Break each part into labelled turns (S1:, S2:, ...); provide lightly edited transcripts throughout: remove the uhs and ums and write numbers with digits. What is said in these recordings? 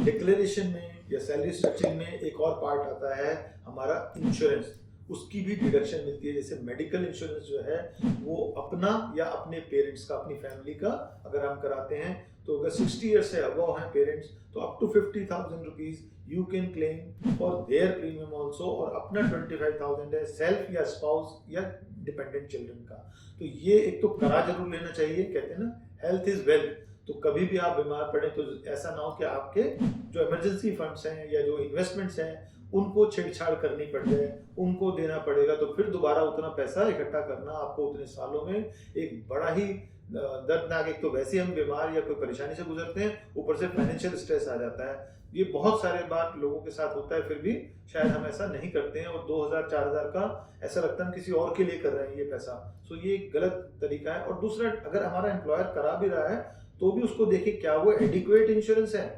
S1: Declaration में या salary structuring में एक और पार्ट आता है हमारा इंश्योरेंस। उसकी भी डिडक्शन मिलती है। जैसे मेडिकल इंश्योरेंस जो है वो अपना या अपने पेरेंट्स का, अपनी फैमिली का अगर हम कराते हैं तो अगर 60 ईयर से अबव हैं पेरेंट्स तो up to 50,000 rupees you can claim for their premium also, और अपना 25,000 है सेल्फ या स्पाउस या डिपेंडेंट चिल्ड्रन का। तो ये एक तो करा जरूर लेना चाहिए। कहते हैं ना हेल्थ इज वेल्थ, तो कभी भी आप बीमार पड़े तो ऐसा ना हो कि आपके जो इमरजेंसी फंड्स हैं या जो इन्वेस्टमेंट्स हैं उनको छेड़छाड़ करनी पड़ जाए, उनको देना पड़ेगा, तो फिर दोबारा उतना पैसा इकट्ठा करना आपको उतने सालों में एक बड़ा ही दर्दनाक। एक तो वैसे हम बीमार या कोई परेशानी से गुजरते हैं, ऊपर से फाइनेंशियल स्ट्रेस आ जाता है। ये बहुत सारे बात लोगों के साथ होता है, फिर भी शायद हम ऐसा नहीं करते हैं और 2,000-4,000 का ऐसा लगता है हम किसी और के लिए कर रहे हैं ये पैसा। सो ये एक गलत तरीका है। और दूसरा, अगर हमारा एम्प्लॉयर करा भी रहा है तो भी उसको देखिए क्या वो एडिक्वेट इंश्योरेंस है।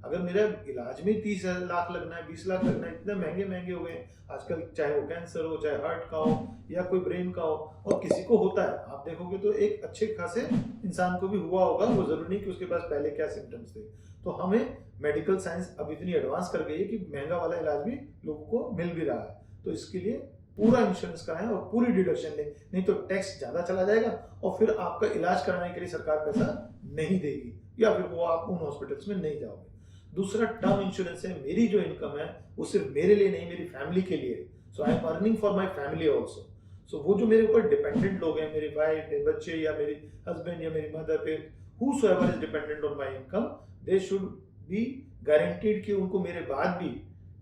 S1: अगर मेरा इलाज में 30 लाख लगना है, 20 लाख लगना है, इतने महंगे महंगे हो गए आजकल, चाहे वो कैंसर हो, चाहे हार्ट का हो या कोई ब्रेन का हो, और किसी को होता है आप देखोगे तो एक अच्छे खासे इंसान को भी हुआ होगा, वो जरूरी नहीं कि उसके पास पहले क्या सिम्टम्स थे। तो हमें मेडिकल साइंस अब इतनी एडवांस कर गई है कि महंगा वाला इलाज भी लोगों को मिल भी रहा है। तो इसके लिए पूरा इंश्योरेंस कराएं और पूरी डिडक्शन लें, नहीं तो टैक्स ज्यादा चला जाएगा और फिर आपका इलाज कराने के लिए सरकार पैसा नहीं देगी या फिर वो आप उन हॉस्पिटल्स में नहीं जाओगे। दूसरा टर्म इंश्योरेंस है। मेरी जो इनकम है वो सिर्फ मेरे लिए नहीं, मेरी फैमिली के लिए। So I am earning for my family also. So वो जो मेरे ऊपर डिपेंडेंट लोग हैं, मेरी वाइफ, मेरे बच्चे या मेरी हस्बैंड या मेरी मदर पे, whosoever is dependent on my income, they should be guaranteed कि उनको मेरे बाद भी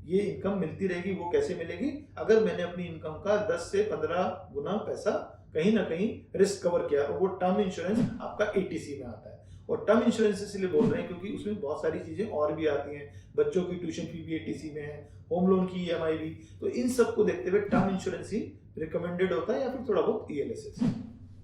S1: ये इनकम मिलती रहेगी। वो कैसे मिलेगी? अगर मैंने अपनी इनकम का 10 से 15 गुना पैसा कहीं ना कहीं रिस्क कवर किया, और वो टर्म इंश्योरेंस आपका एटीसी में आता है। और टर्म इंश्योरेंस इसलिए बोल रहे हैं क्योंकि उसमें बहुत सारी चीजें और भी आती हैं। बच्चों की ट्यूशन फी भी एटीसी में है, होम लोन की ईएमआई भी। तो इन सब को देखते हुए टर्म इंश्योरेंस ही रिकमेंडेड होता है, या फिर थोड़ा बहुत ईएलएसएस।